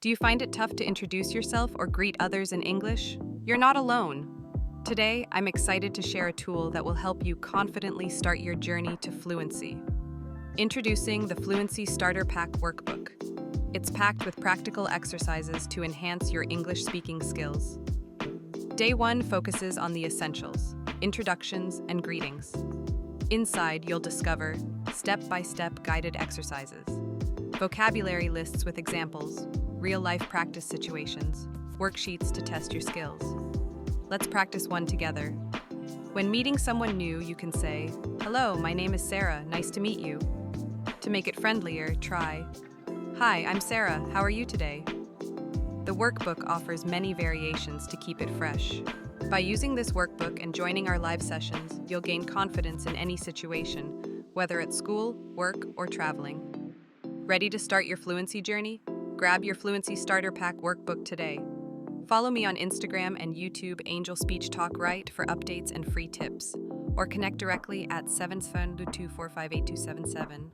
Do you find it tough to introduce yourself or greet others in English? You're not alone. Today, I'm excited to share a tool that will help you confidently start your journey to fluency. Introducing the Fluency Starter Workbook. It's packed with practical exercises to enhance your English speaking skills. Day 1 focuses on the essentials, introductions and greetings. Inside, you'll discover step-by-step guided exercises, vocabulary lists with examples, real-life practice situations, worksheets to test your skills. Let's practice one together. When meeting someone new, you can say, "Hello, my name is Sarah, nice to meet you." To make it friendlier, try, "Hi, I'm Sarah, how are you today?" The workbook offers many variations to keep it fresh. By using this workbook and joining our live sessions, you'll gain confidence in any situation, whether at school, work, or traveling. Ready to start your fluency journey? Grab your Fluency Starter Pack workbook today. Follow me on Instagram and YouTube angelspeech.talkrite for updates and free tips, or connect directly at 772458277.